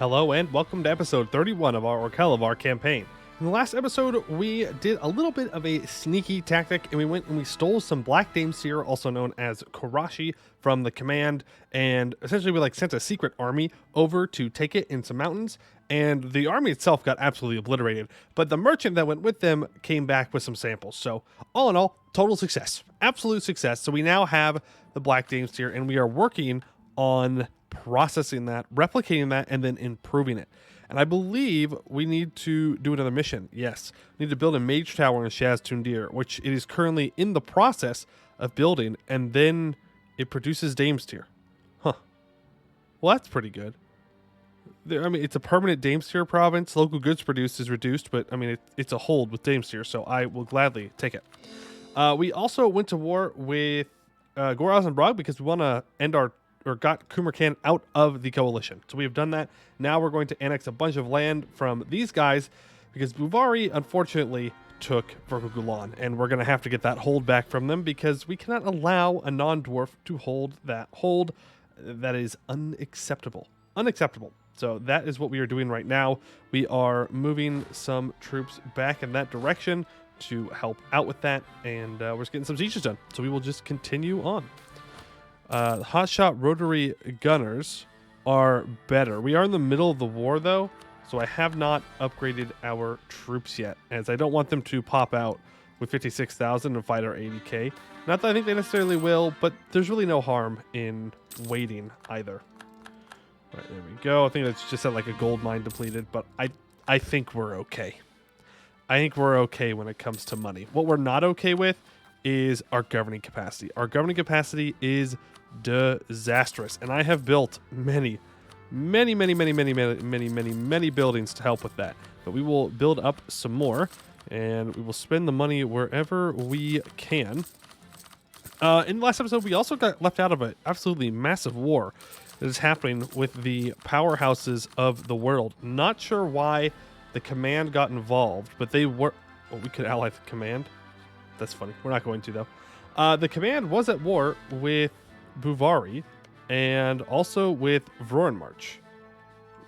Hello and welcome to episode 31 of our Orlghelovar campaign. In the last episode, we did a little bit of a sneaky tactic and we went and we stole some Black Dames here, also known as Korashi, from the command, and essentially we sent a secret army over to take it in some mountains, and the army itself got absolutely obliterated, but the merchant that went with them came back with some samples. So all in all, total success, absolute success. So we now have the Black Dames here and we are working on processing that, replicating that, and then improving it. And I believe we need to do another mission. Yes, we need to build a mage tower in Shaz Tundir, which it is currently in the process of building, and then it produces Dames tier. Huh. Well, that's pretty good. I mean, it's a permanent Dames tier province. Local goods produced is reduced, but I mean, it's a hold with Dames tier, so I will gladly take it. We also went to war with Goraz and Brog because we want to end got Kumarcan out of the coalition. So we have done that. Now we're going to annex a bunch of land from these guys because Buvari unfortunately took Orlghelovar, and we're going to have to get that hold back from them because we cannot allow a non-dwarf to hold that hold. That is unacceptable. Unacceptable. So that is what we are doing right now. We are moving some troops back in that direction to help out with that, and we're just getting some sieges done. So we will just continue on. Hotshot rotary gunners are better. We are in the middle of the war though, so I have not upgraded our troops yet, as I don't want them to pop out with 56,000 and fight our 80k. Not that I think they necessarily will, but there's really no harm in waiting either. All right, there we go. I think that's just at like a gold mine depleted, but I think we're okay. I think we're okay when it comes to money. What we're not okay with is our governing capacity. Our governing capacity is disastrous, and I have built many buildings to help with that. But we will build up some more, and we will spend the money wherever we can. In the last episode, we also got left out of an absolutely massive war that is happening with the powerhouses of the world. Not sure why the command got involved, but they were... Well, we could ally the command. That's funny. We're not going to, though. The command was at war with Buvari and also with Vornmarch.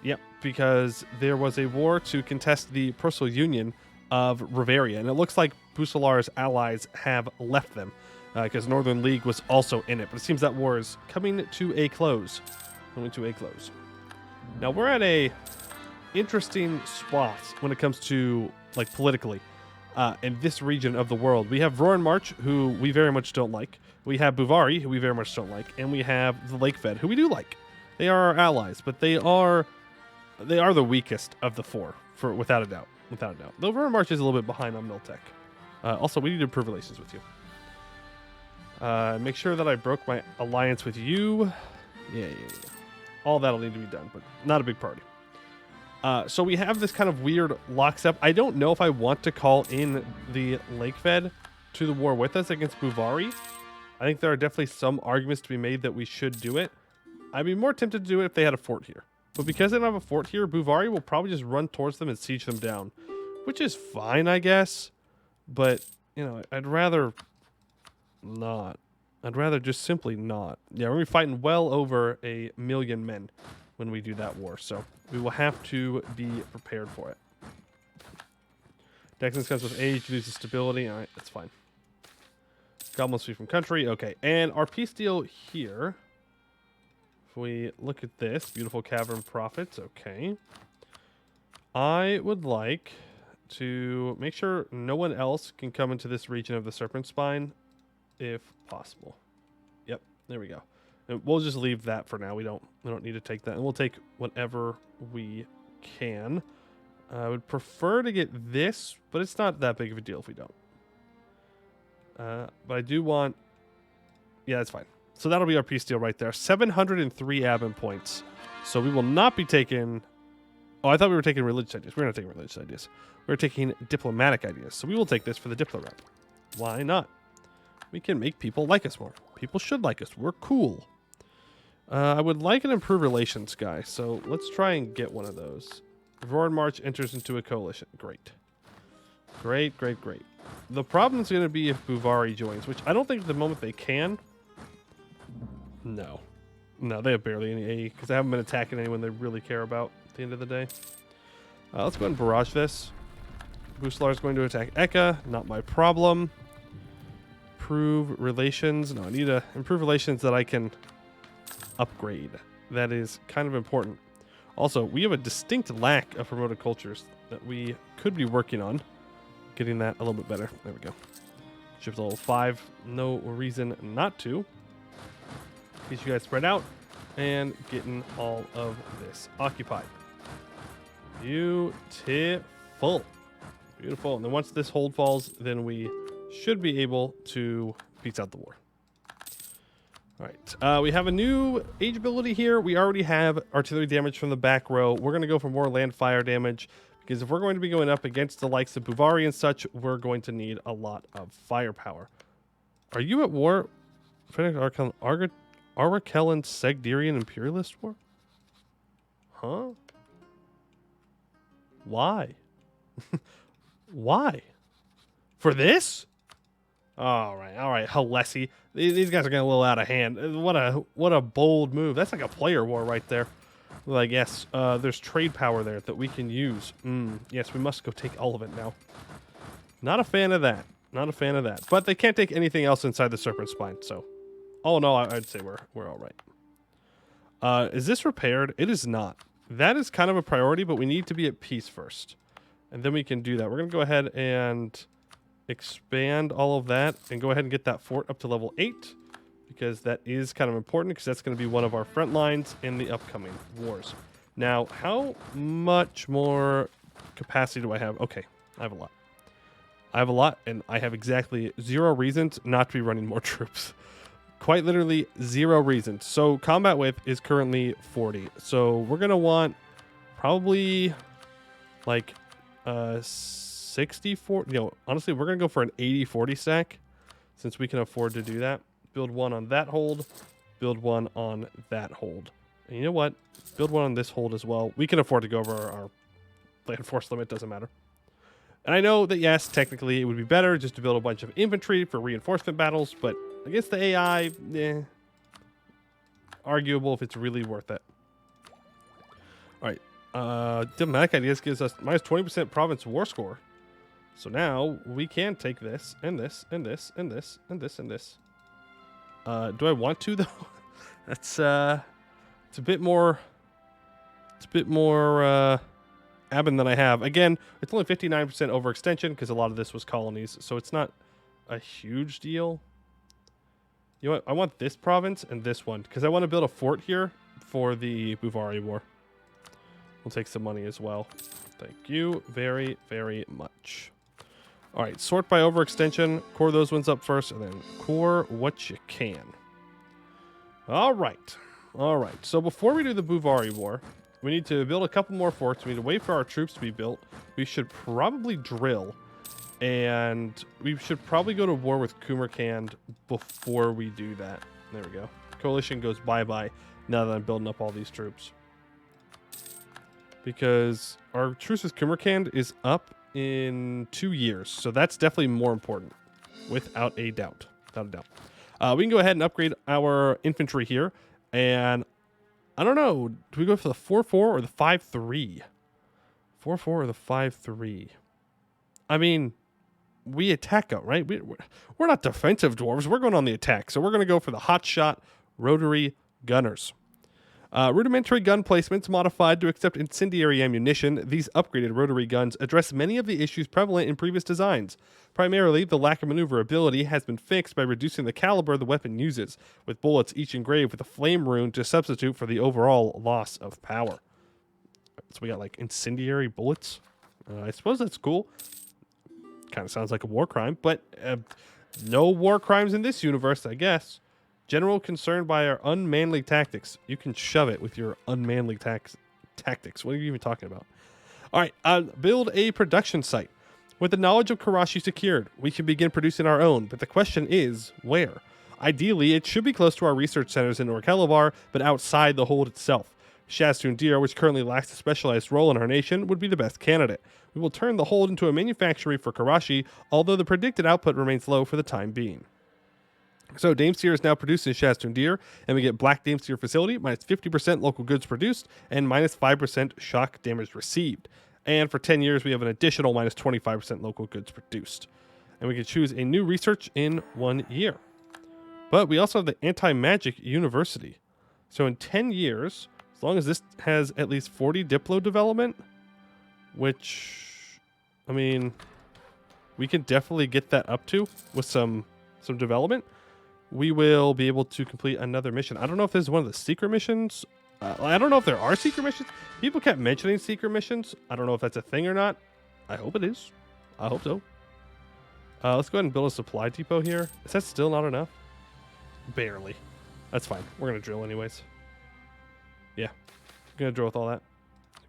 Yep, because there was a war to contest the personal union of Riveria, and it looks like Busalar's allies have left them because Northern League was also in it. But it seems that war is coming to a close. Now we're at a interesting spot when it comes to politically. In this region of the world, we have Vornmarch, who we very much don't like. We have Buvari, who we very much don't like, and we have the Lakefed, who we do like. They are our allies, but they are the weakest of the four, without a doubt. Though Vornmarch is a little bit behind on Miltech. Also, we need to improve relations with you. Make sure that I broke my alliance with you. Yeah. All that'll need to be done, but not a big party. So we have this kind of weird lockstep. I don't know if I want to call in the Lakefed to the war with us against Buvari. I think there are definitely some arguments to be made that we should do it. I'd be more tempted to do it if they had a fort here. But because they don't have a fort here, Buvari will probably just run towards them and siege them down. Which is fine, I guess. But, I'd rather not. I'd rather just simply not. Yeah, we're going to be fighting well over 1 million men when we do that war, so we will have to be prepared for it. Dexterity comes with age, loses stability. All right, that's fine. Goblins free from country. Okay, and our peace deal here, if we look at this, beautiful cavern profits. Okay. I would like to make sure no one else can come into this region of the Serpent Spine, if possible. Yep, there we go. And we'll just leave that for now. We don't need to take that, and we'll take whatever we can. I would prefer to get this, but it's not that big of a deal if we don't. But I do want... Yeah, that's fine. So that'll be our peace deal right there. 703 admin points. So we will not be taking... Oh, I thought we were taking religious ideas. We're not taking religious ideas. We're taking diplomatic ideas. So we will take this for the Diplo rep. Why not? We can make people like us more. People should like us. We're cool. I would like an improved relations guy, so let's try and get one of those. Vornmarch enters into a coalition. Great. Great. The problem is going to be if Buvari joins, which I don't think at the moment they can. No, they have barely any AE because they haven't been attacking anyone they really care about. the end of the day. Let's go ahead and barrage this. Buslar is going to attack Eka. Not my problem. Improve relations. No, I need to improve relations that I can upgrade. That is kind of important. Also, we have a distinct lack of promoted cultures that we could be working on. Getting that a little bit better. There we go. Shift level 5. No reason not to. Get you guys spread out and getting all of this occupied. Beautiful. Beautiful. And then once this hold falls, then we should be able to peace out the war. All right. We have a new age ability here. We already have artillery damage from the back row. We're going to go for more land fire damage because if we're going to be going up against the likes of Buvari and such, we're going to need a lot of firepower. Are you at war? Arwakellan Segdirian Imperialist War? Huh? Why? Why? For this? All right, Halessi. These guys are getting a little out of hand. What a bold move. That's like a player war right there. Like, yes, there's trade power there that we can use. Yes, we must go take all of it now. Not a fan of that. Not a fan of that. But they can't take anything else inside the Serpent Spine, so... Oh, no, I'd say we're all right. Is this repaired? It is not. That is kind of a priority, but we need to be at peace first. And then we can do that. We're going to go ahead and expand all of that and go ahead and get that fort up to level 8 because that is kind of important because that's going to be one of our front lines in the upcoming wars. Now, how much more capacity do I have? Okay, I have a lot. I have a lot, and I have exactly 0 reasons not to be running more troops. Quite literally 0 reasons. So combat width is currently 40. So we're going to want probably like 60-40. You know, honestly, we're going to go for an 80-40 stack since we can afford to do that. Build one on that hold. Build one on that hold. And you know what? Build one on this hold as well. We can afford to go over our land force limit. Doesn't matter. And I know that, yes, technically it would be better just to build a bunch of infantry for reinforcement battles, but against the AI, arguable if it's really worth it. All right. Diplomatic Ideas gives us minus 20% province war score. So now we can take this, and this, and this, and this, and this, and this. Do I want to, though? That's, it's a bit more... Aben than I have. Again, it's only 59% overextension because a lot of this was colonies, so it's not a huge deal. You know what? I want this province and this one because I want to build a fort here for the Buvari War. We'll take some money as well. Thank you very, very much. All right, sort by overextension. Core those ones up first, and then core what you can. All right. All right. So before we do the Buvari War, we need to build a couple more forts. We need to wait for our troops to be built. We should probably drill. And we should probably go to war with Kumarcan before we do that. There we go. Coalition goes bye-bye now that I'm building up all these troops. Because our truce with Kumarcan is up in 2 years. So that's definitely more important. Without a doubt. Without a doubt. We can go ahead and upgrade our infantry here. And I don't know. Do we go for the 4-4 or the 5-3? 4-4 or the 5-3? I mean, we attack out, right? We're not defensive dwarves. We're going on the attack. So we're going to go for the hotshot rotary gunners. Rudimentary gun placements modified to accept incendiary ammunition. These upgraded rotary guns address many of the issues prevalent in previous designs. Primarily, the lack of maneuverability has been fixed by reducing the caliber the weapon uses, with bullets each engraved with a flame rune to substitute for the overall loss of power. So we got like incendiary bullets. I suppose that's cool. Kind of sounds like a war crime, but no war crimes in this universe, I guess. General concerned by our unmanly tactics. You can shove it with your unmanly tactics. What are you even talking about? All right, build a production site. With the knowledge of Korashi secured, we can begin producing our own, but the question is, where? Ideally, it should be close to our research centers in Orlghelovar, but outside the hold itself. Shastun Dir, which currently lacks a specialized role in our nation, would be the best candidate. We will turn the hold into a manufactory for Korashi, although the predicted output remains low for the time being. So Dameseer is now produced in Shastundir, and we get Black Dameseer Facility, minus 50% local goods produced, and minus 5% shock damage received. And for 10 years, we have an additional minus 25% local goods produced. And we can choose a new research in 1 year. But we also have the Anti-Magic University. So in 10 years, as long as this has at least 40 Diplo development, which, I mean, we can definitely get that up to with some development. We will be able to complete another mission. I don't know if this is one of the secret missions. I don't know if there are secret missions. People kept mentioning secret missions. I don't know if that's a thing or not. I hope it is. I hope so. Let's go ahead and build a supply depot here. Is that still not enough? Barely. That's fine. We're going to drill anyways. Yeah. We're going to drill with all that.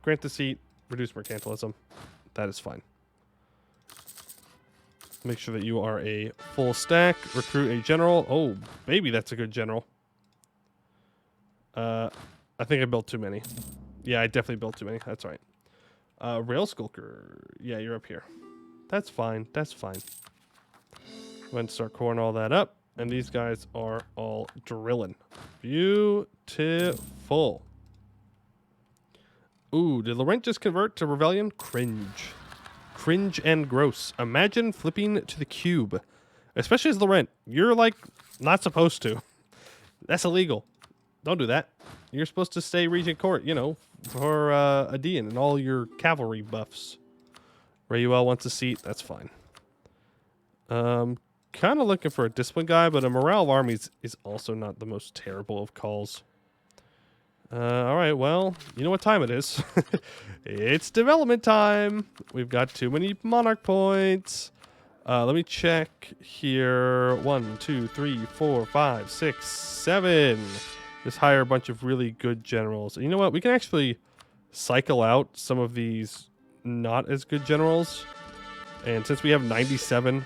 Grant the seat. Reduce mercantilism. That is fine. Make sure that you are a full stack. Recruit a general. Oh, baby, that's a good general. I think I built too many. Yeah, I definitely built too many. That's all right. Rail Skulker. Yeah, you're up here. That's fine. That's fine. Go ahead and start coring all that up. And these guys are all drilling. Beautiful. Ooh, did Laurent just convert to Rebellion? Cringe. Cringe and gross. Imagine flipping to the cube. Especially as Laurent. You're like not supposed to. That's illegal. Don't do that. You're supposed to stay Regent Court, you know, for Adean and all your cavalry buffs. Rayuel wants a seat. That's fine. Kind of looking for a discipline guy, but a morale of armies is also not the most terrible of calls. All right, well, you know what time it is. It's development time. We've got too many monarch points. Let me check here. 1, 2, 3, 4, 5, 6, 7. Just hire a bunch of really good generals. And you know what? We can actually cycle out some of these not as good generals. And since we have 97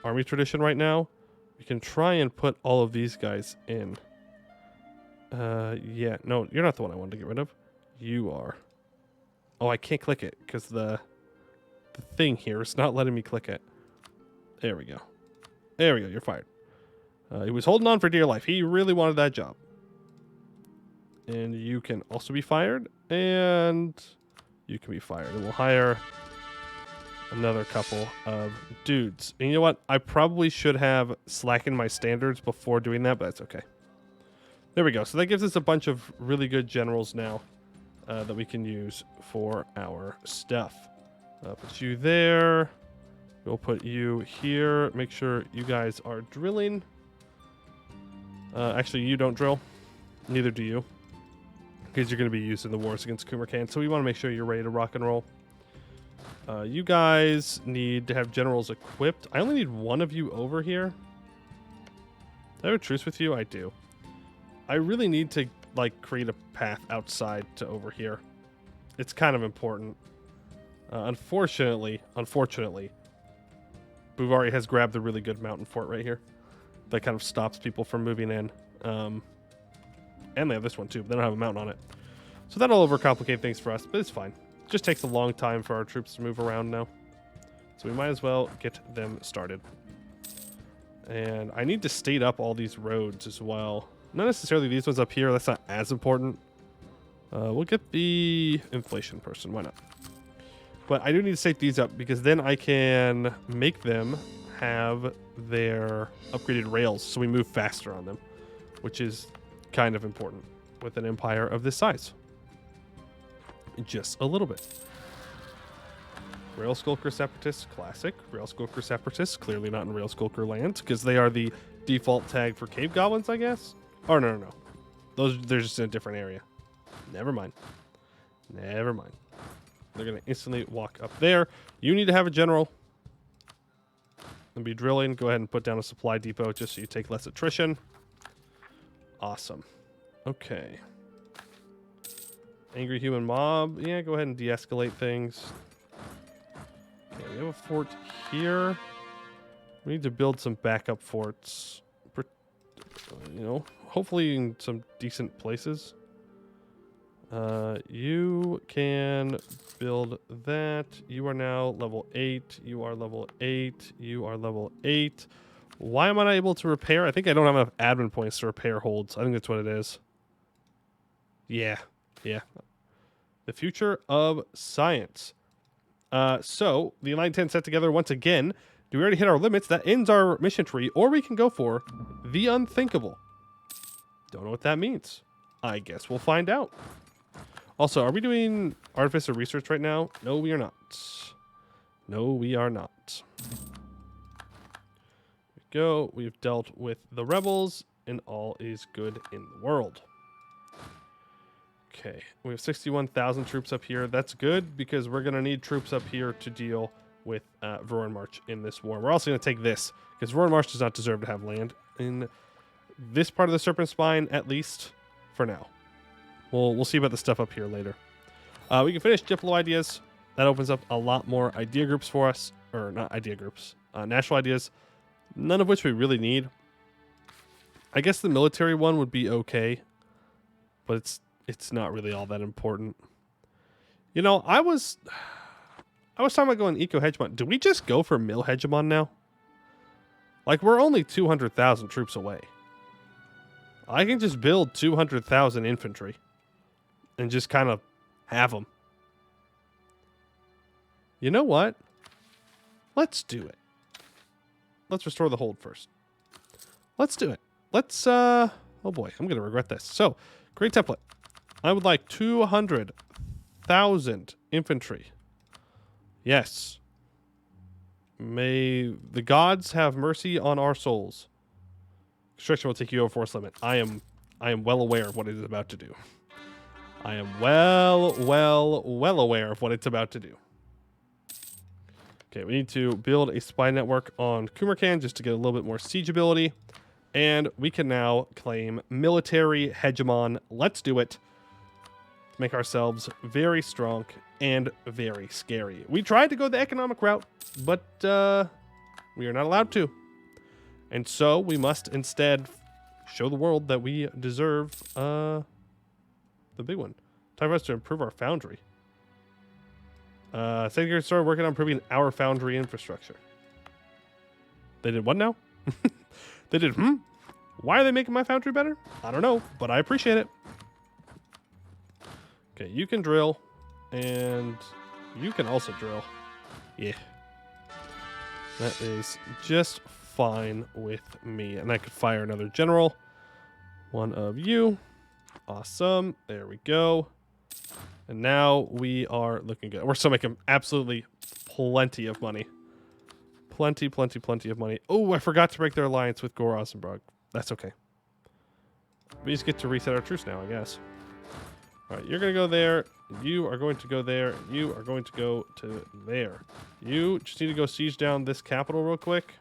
army tradition right now, we can try and put all of these guys in. Yeah, no, you're not the one I wanted to get rid of. You are. Oh, I can't click it because the thing here is not letting me click it. There we go. There we go. You're fired. He was holding on for dear life. He really wanted that job. And you can also be fired. And you can be fired. And we'll hire another couple of dudes. And you know what? I probably should have slackened my standards before doing that, but that's okay. There we go. So that gives us a bunch of really good generals now that we can use for our stuff. Put you there. We'll put you here. Make sure you guys are drilling. Actually, you don't drill. Neither do you. Because you're going to be used in the wars against Kumarcan. So we want to make sure you're ready to rock and roll. You guys need to have generals equipped. I only need one of you over here. Do I have a truce with you? I do. I really need to like create a path outside to over here. It's kind of important. Unfortunately, Buvari has grabbed the really good mountain fort right here. That kind of stops people from moving in. And they have this one too, but they don't have a mountain on it. So that'll overcomplicate things for us, but it's fine. It just takes a long time for our troops to move around now. So we might as well get them started. And I need to state up all these roads as well. Not necessarily these ones up here. That's not as important. We'll get the inflation person. Why not? But I do need to state these up because then I can make them have their upgraded rails so we move faster on them, which is kind of important with an empire of this size. Just a little bit. Rail Skulker Separatists, classic. Rail Skulker Separatists, clearly not in Rail Skulker lands because they are the default tag for cave goblins, I guess. Oh, no. They're just in a different area. Never mind. They're going to instantly walk up there. You need to have a general and be drilling. Go ahead and put down a supply depot just so you take less attrition. Awesome. Okay. Angry human mob. Yeah, go ahead and de-escalate things. Okay, we have a fort here. We need to build some backup forts. You know, hopefully in some decent places. You can build that. You are now level 8. You are level 8. You are level 8. Why am I not able to repair? I think I don't have enough admin points to repair holds. I think that's what it is. Yeah. Yeah. The future of science. So, the Enlightened 10 set together once again. Do we already hit our limits? That ends our mission tree. Or we can go for the unthinkable. Don't know what that means. I guess we'll find out. Also, are we doing artificer research right now? No, we are not. No, we are not. Go. We've dealt with the rebels, and all is good in the world. Okay, we have 61,000 troops up here. That's good because we're going to need troops up here to deal with March in this war. We're also going to take this because March does not deserve to have land in this part of the Serpent Spine, at least for now. We'll see about the stuff up here later. We can finish Diplo ideas. That opens up a lot more idea groups for us, or not idea groups, national ideas. None of which we really need. I guess the military one would be okay, but it's not really all that important. You know, I was talking about going Eco Hegemon. Do we just go for Mill Hegemon now? Like, we're only 200,000 troops away. I can just build 200,000 infantry and just kind of have them. You know what? Let's do it. Let's restore the hold first. Let's do it. Let's, oh boy, I'm going to regret this. So, great template. I would like 200,000 infantry. Yes. May the gods have mercy on our souls. Construction will take you over force limit. I am well aware of what it is about to do. I am well aware of what it's about to do. Okay, we need to build a spy network on Kumarcan just to get a little bit more siege ability. And we can now claim military hegemon. Let's do it. Make ourselves very strong and very scary. We tried to go the economic route, but we are not allowed to. And so we must instead show the world that we deserve the big one. Time for us to improve our foundry. Secretary started working on improving our foundry infrastructure. They did what now? They did, Why are they making my foundry better? I don't know, but I appreciate it. Okay, you can drill, and you can also drill. Yeah. That is just fine with me. And I could fire another general. One of you. Awesome. There we go. And now we are looking good. We're still making absolutely plenty of money. Plenty of money. Oh, I forgot to break their alliance with Rosenborg. That's okay. We just get to reset our truce now, I guess. All right, you're going to go there. You are going to go there. You are going to go to there. You just need to go siege down this capital real quick.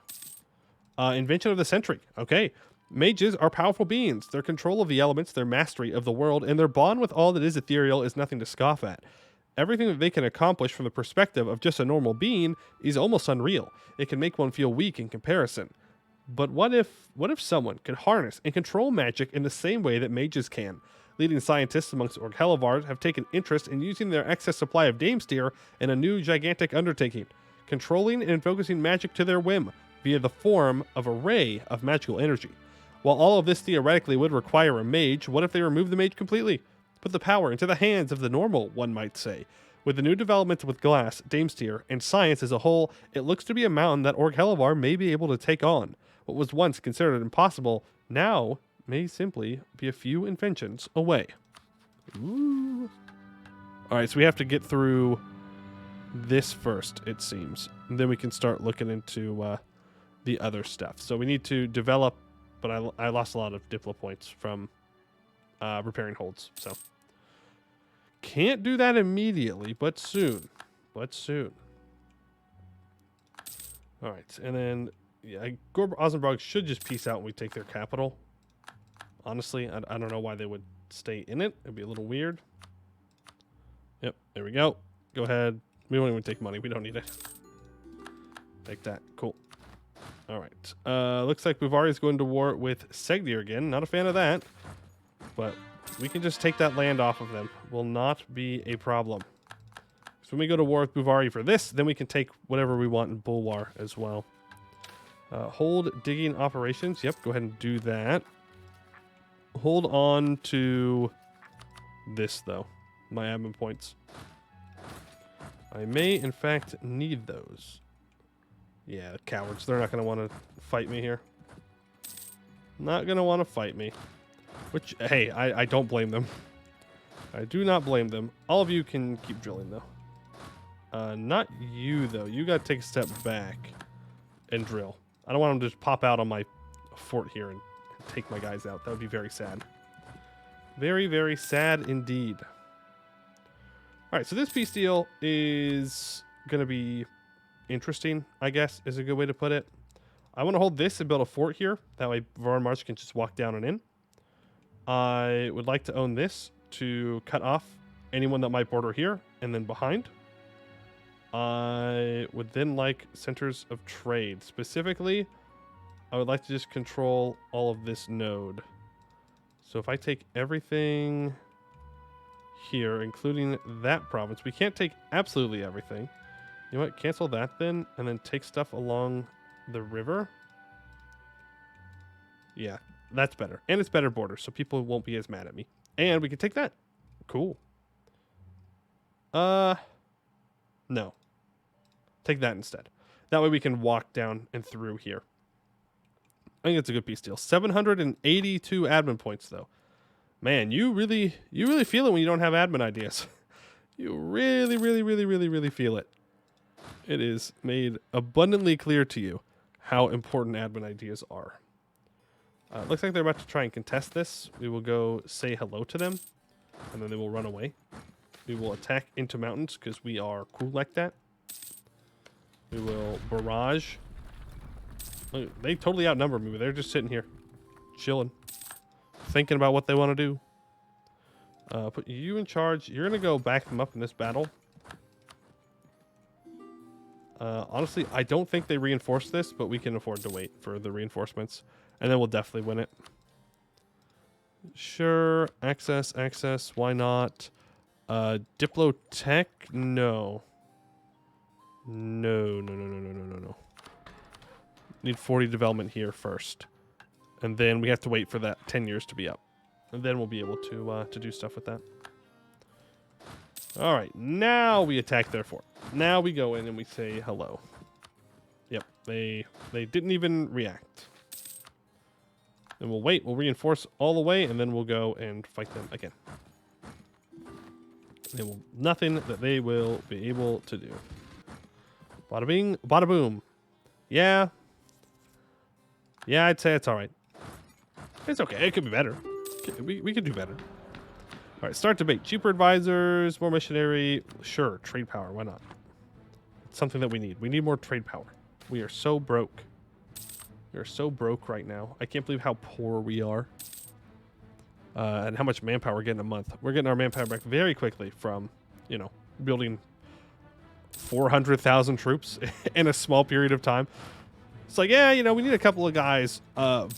Invention of the century. Okay. Mages are powerful beings. Their control of the elements, their mastery of the world, and their bond with all that is ethereal is nothing to scoff at. Everything that they can accomplish from the perspective of just a normal being is almost unreal. It can make one feel weak in comparison. But what if someone could harness and control magic in the same way that mages can? Leading scientists amongst Orlghelovar have taken interest in using their excess supply of Damesteer in a new gigantic undertaking, controlling and focusing magic to their whim via the form of a ray of magical energy. While all of this theoretically would require a mage, what if they remove the mage completely? Put the power into the hands of the normal, one might say. With the new developments with glass, Damesteer, and science as a whole, it looks to be a mountain that Orlghelovar may be able to take on. What was once considered impossible, now may simply be a few inventions away. Ooh. Alright, so we have to get through this first, it seems. And then we can start looking into the other stuff. So we need to develop, but I lost a lot of Diplo points from repairing holds, so can't do that immediately, but soon. All right, and then Rosenborg should just peace out when we take their capital. Honestly, I don't know why they would stay in it. It'd be a little weird. Yep, there we go. Go ahead. We don't even take money. We don't need it. Take that. Cool. All right. Looks like Buvari is going to war with Segdir again. Not a fan of that, but we can just take that land off of them. Will not be a problem. So when we go to war with Buvari for this, then we can take whatever we want in Bulwar as well. Hold digging operations. Yep, go ahead and do that. Hold on to this, though. My admin points. I may, in fact, need those. Yeah, cowards. They're not going to want to fight me here. Not going to want to fight me. Which, hey, I don't blame them. I do not blame them. All of you can keep drilling, though. Not you, though. You got to take a step back and drill. I don't want them to just pop out on my fort here and take my guys out. That would be very sad. Very, very sad indeed. All right, so this peace deal is going to be interesting, I guess, is a good way to put it. I want to hold this and build a fort here. That way Var March can just walk down and in. I would like to own this to cut off anyone that might border here and then behind. I would then like centers of trade. Specifically, I would like to just control all of this node. So if I take everything here, including that province, we can't take absolutely everything. You know what? Cancel that then, and then take stuff along the river. Yeah, that's better. And it's better border, so people won't be as mad at me. And we can take that. Cool. No. Take that instead. That way we can walk down and through here. I think it's a good peace deal. 782 admin points, though. Man, you really feel it when you don't have admin ideas. You really feel it. It is made abundantly clear to you how important admin ideas are. Looks like they're about to try and contest this. We will go say hello to them, and then they will run away. We will attack into mountains because we are cool like that. We will barrage. Look, they totally outnumber me, but they're just sitting here, chilling, thinking about what they want to do. Put you in charge. You're going to go back them up in this battle. Honestly, I don't think they reinforce this, but we can afford to wait for the reinforcements. And then we'll definitely win it. Sure. Access. Why not? Diplotech? No. No. Need 40 development here first. And then we have to wait for that 10 years to be up. And then we'll be able to do stuff with that. All right. Now we attack their fort. Now we go in and we say hello. Yep. They didn't even react. Then we'll wait. We'll reinforce all the way, and then we'll go and fight them again. They will nothing that they will be able to do. Bada bing, bada boom. Yeah. Yeah, I'd say it's all right. It's okay. It could be better. We could do better. All right, start debate. Cheaper advisors, more missionary. Sure, trade power. Why not? It's something that we need. We need more trade power. We are so broke. We are so broke right now. I can't believe how poor we are. And how much manpower we're getting a month. We're getting our manpower back very quickly from, building 400,000 troops in a small period of time. It's like, yeah, we need a couple of guys.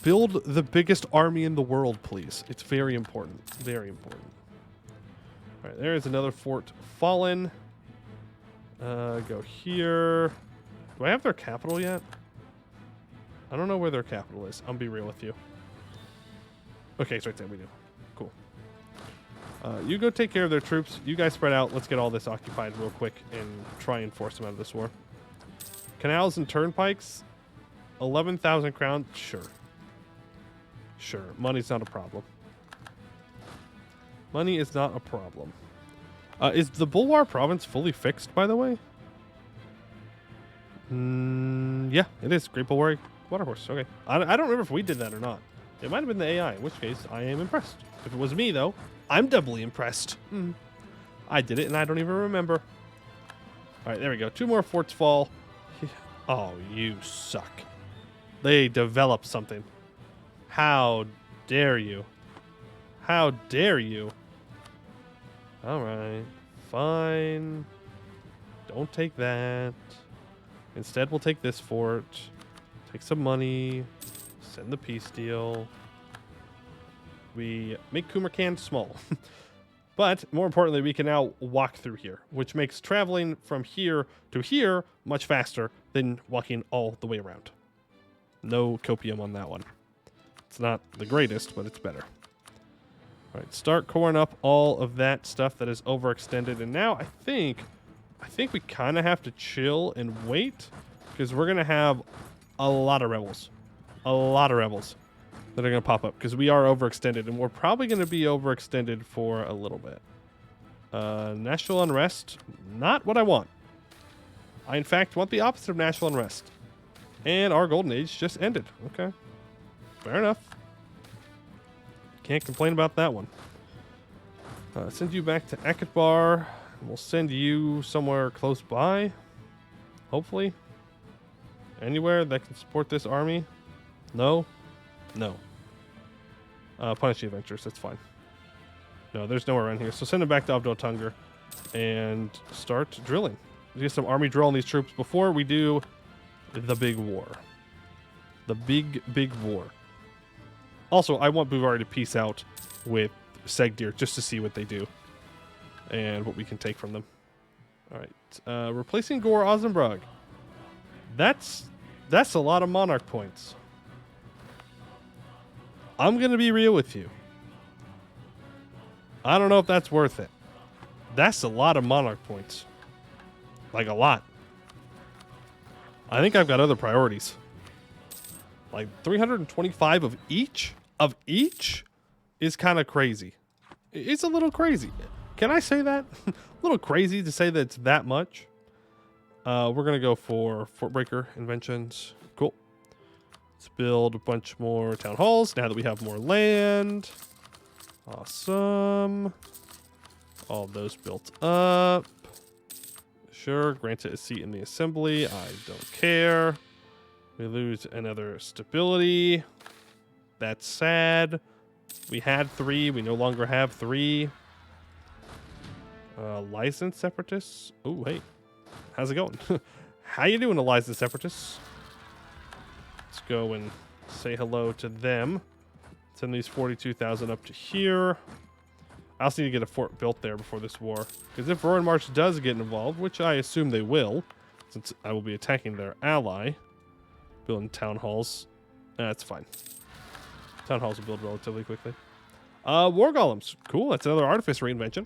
Build the biggest army in the world, please. It's very important. Very important. All right, there is another fort fallen. Go here. Do I have their capital yet? I don't know where their capital is. I'll be real with you. Okay, it's right there. We do. Cool. You go take care of their troops. You guys spread out. Let's get all this occupied real quick and try and force them out of this war. Canals and turnpikes. 11,000 crowns. Sure. Sure. Money's not a problem. Money is not a problem. Is the Buvari province fully fixed, by the way? Yeah, it is. Great Buvari Waterhorse. Okay. I don't remember if we did that or not. It might have been the AI, in which case I am impressed. If it was me, though, I'm doubly impressed. I did it, and I don't even remember. All right, there we go. 2 more forts fall. Oh, you suck. They developed something. How dare you? How dare you? All right. Fine. Don't take that. Instead, we'll take this fort. Take some money. Send the peace deal. We make Kumarcan small. But more importantly, we can now walk through here, which makes traveling from here to here much faster than walking all the way around. No copium on that one. It's not the greatest, but it's better. All right, start coring up all of that stuff that is overextended. And now I think we kind of have to chill and wait because we're going to have a lot of rebels. A lot of rebels that are going to pop up because we are overextended. And we're probably going to be overextended for a little bit. National unrest, not what I want. I, in fact, want the opposite of national unrest. And our golden age just ended. Okay. Fair enough. Can't complain about that one. Send you back to Akatbar. We'll send you somewhere close by. Hopefully. Anywhere that can support this army. No? No. Punish the adventures. That's fine. No, there's nowhere around here. So send them back to Abdul Tungar and start drilling. Let's get some army drill on these troops before we do the big war. The big war. Also, I want Buvari to peace out with Segdir just to see what they do and what we can take from them. All right. Replacing Gore Ozenbrug. That's a lot of monarch points. I'm going to be real with you. I don't know if that's worth it. That's a lot of monarch points. Like a lot. I think I've got other priorities. Like 325 of each? Of each? Is kind of crazy. It's a little crazy. Can I say that? A little crazy to say that it's that much. We're going to go for Fort Breaker inventions. Cool. Let's build a bunch more town halls now that we have more land. Awesome. All those built up. Sure, granted a seat in the assembly. I don't care. We lose another stability. That's sad. We had 3. We no longer have 3. Licensed separatists. Oh, hey. How's it going? How you doing, licensed separatists? Let's go and say hello to them. Send these 42,000 up to here. I also need to get a fort built there before this war. Because if Roaring March does get involved, which I assume they will, since I will be attacking their ally, building town halls. That's fine. Town halls will build relatively quickly. War Golems. Cool, that's another artifice reinvention.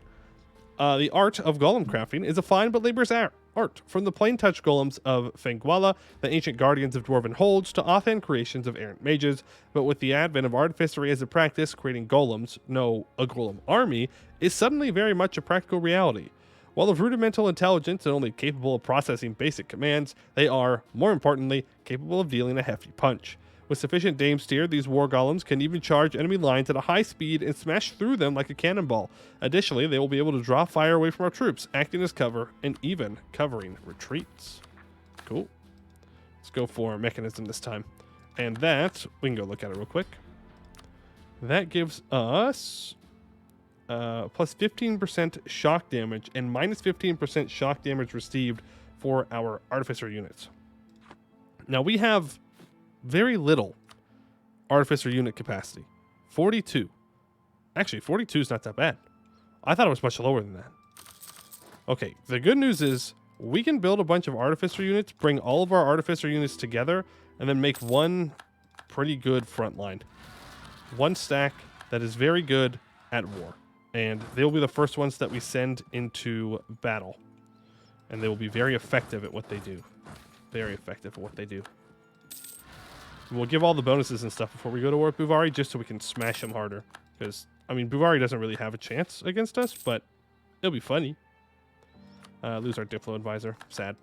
The art of golem crafting is a fine but laborious art. From the plain touch golems of Fengwala, the ancient guardians of dwarven holds, to offhand creations of errant mages, but with the advent of artificery as a practice, creating golems, no, a golem army, is suddenly very much a practical reality. While of rudimental intelligence and only capable of processing basic commands, they are, more importantly, capable of dealing a hefty punch. With sufficient dame steer, these war golems can even charge enemy lines at a high speed and smash through them like a cannonball. Additionally, they will be able to draw fire away from our troops, acting as cover and even covering retreats. Cool. Let's go for mechanism this time. And that, we can go look at it real quick. That gives us plus 15% shock damage and minus 15% shock damage received for our artificer units. Now we have very little artificer unit capacity. 42. Actually, 42 is not that bad. I thought it was much lower than that. Okay, the good news is we can build a bunch of artificer units, bring all of our artificer units together, and then make one pretty good front line. One stack that is very good at war. And they'll be the first ones that we send into battle. And they will be very effective at what they do. Very effective at what they do. We'll give all the bonuses and stuff before we go to war with Buvari, just so we can smash them harder. Because, I mean, Buvari doesn't really have a chance against us, but it'll be funny. Lose our Diplo advisor. Sad.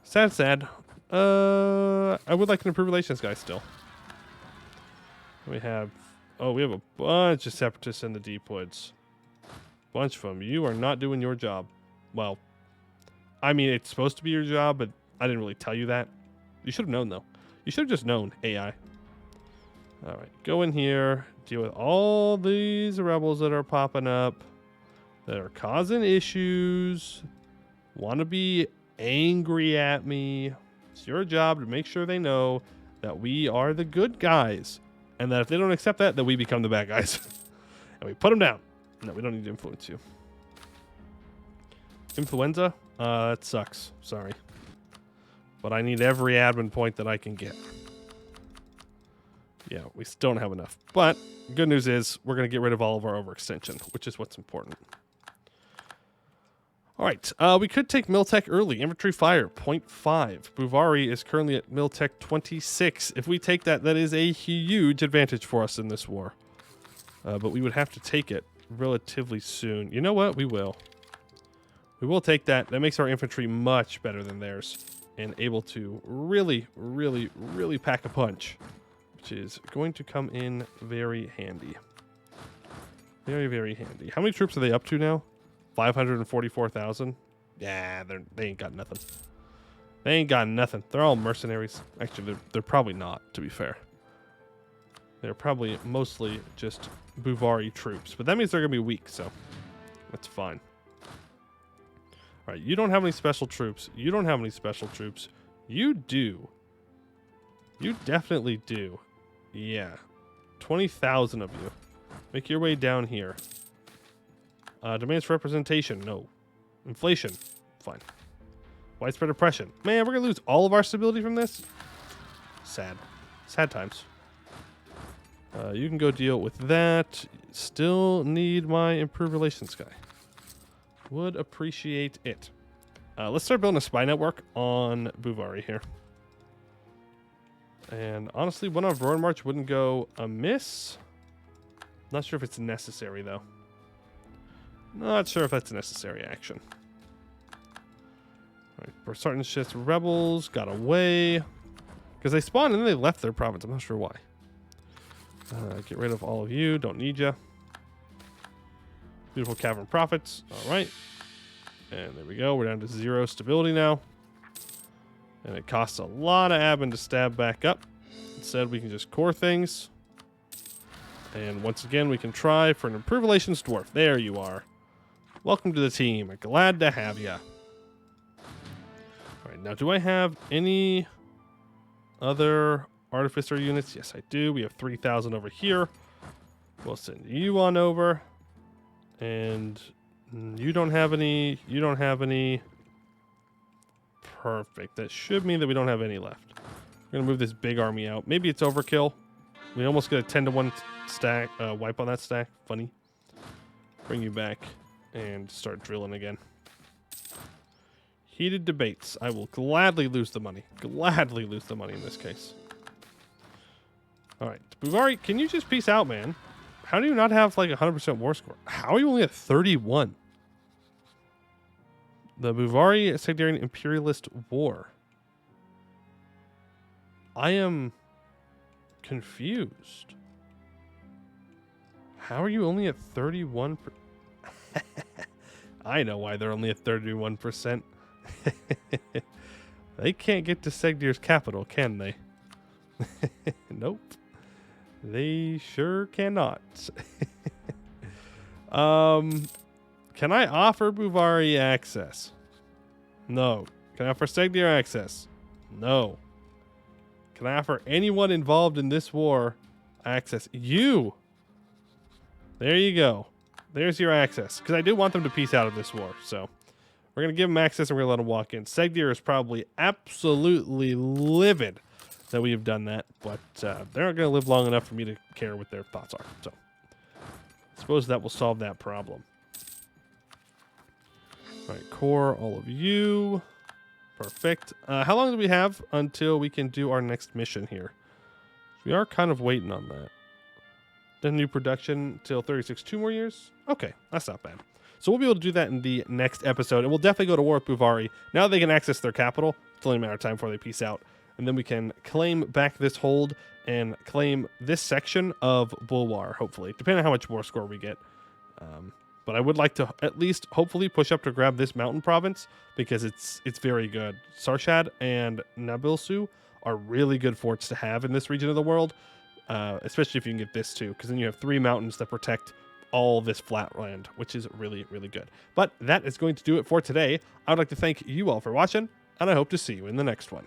Sad, sad. I would like an improved relations guy still. We have a bunch of separatists in the deep woods. Bunch of them. You are not doing your job. Well, I mean, it's supposed to be your job, but I didn't really tell you that. You should have known, though. You should have just known, AI. All right, go in here, deal with all these rebels that are popping up, that are causing issues, want to be angry at me. It's your job to make sure they know that we are the good guys, and that if they don't accept that, then we become the bad guys. And we put them down. No, we don't need to influence you. Influenza? That sucks. Sorry. But I need every admin point that I can get. Yeah, we still don't have enough. But good news is we're going to get rid of all of our overextension, which is what's important. All right, we could take Miltech early. Infantry fire, 0.5. Buvari is currently at Miltech 26. If we take that, that is a huge advantage for us in this war. But we would have to take it relatively soon. You know what? We will. We will take that. That makes our infantry much better than theirs and able to really, really, really pack a punch, which is going to come in very handy. Very, very handy. How many troops are they up to now? 544,000? Yeah, they ain't got nothing. They ain't got nothing. They're all mercenaries. Actually, they're probably not, to be fair. They're probably mostly just Buvari troops. But that means they're going to be weak, so that's fine. All right, you don't have any special troops. You don't have any special troops. You do. You definitely do. Yeah. 20,000 of you. Make your way down here. Demands for representation. No. Inflation. Fine. Widespread oppression. Man, we're going to lose all of our stability from this? Sad. Sad times. You can go deal with that. Still need my improved relations guy. Would appreciate it. Let's start building a spy network on Buvari here. And honestly, one on Roaring March wouldn't go amiss. Not sure if it's necessary, though. Not sure if that's a necessary action. Alright, we're starting to shift rebels. Got away. Because they spawned and then they left their province. I'm not sure why. Get rid of all of you. Don't need you. Beautiful Cavern Prophets. Alright. And there we go. We're down to 0 stability now. And it costs a lot of admin to stab back up. Instead, we can just core things. And once again, we can try for an improved relations dwarf. There you are. Welcome to the team. Glad to have you. All right, now do I have any other artificer units? Yes, I do. We have 3,000 over here. We'll send you on over. And you don't have any. You don't have any. Perfect. That should mean that we don't have any left. We're going to move this big army out. Maybe it's overkill. We almost get a 10-to-1 stack, wipe on that stack. Funny. Bring you back and start drilling again. Heated debates. I will gladly lose the money. Gladly lose the money in this case. All right. Buvari, can you just peace out, man? How do you not have like 100% war score? How are you only at 31? The Buvari Sectarian Imperialist War. I am confused. How are you only at 31%? I know why they're only at 31%. They can't get to Segdir's capital, can they? Nope. They sure cannot. Can I offer Buvari access? No. Can I offer Segdir access? No. Can I offer anyone involved in this war access? You! There you go. There's your access. Because I do want them to peace out of this war. So we're going to give them access and we're going to let them walk in. Segdir is probably absolutely livid that we have done that. But they're not going to live long enough for me to care what their thoughts are. So I suppose that will solve that problem. All right, core all of you. Perfect. How long do we have until we can do our next mission here? We are kind of waiting on that. The new production till 36, 2 more years? Okay, that's not bad. So we'll be able to do that in the next episode, and we'll definitely go to war with Buvari. Now that they can access their capital, it's only a matter of time before they peace out. And then we can claim back this hold and claim this section of Bulwar, hopefully, depending on how much war score we get. But I would like to at least hopefully push up to grab this mountain province because it's very good. Sarshad and Nabilsu are really good forts to have in this region of the world, especially if you can get this too, because then you have 3 mountains that protect all this flat land, which is really, really good. But that is going to do it for today. I would like to thank you all for watching, and I hope to see you in the next one.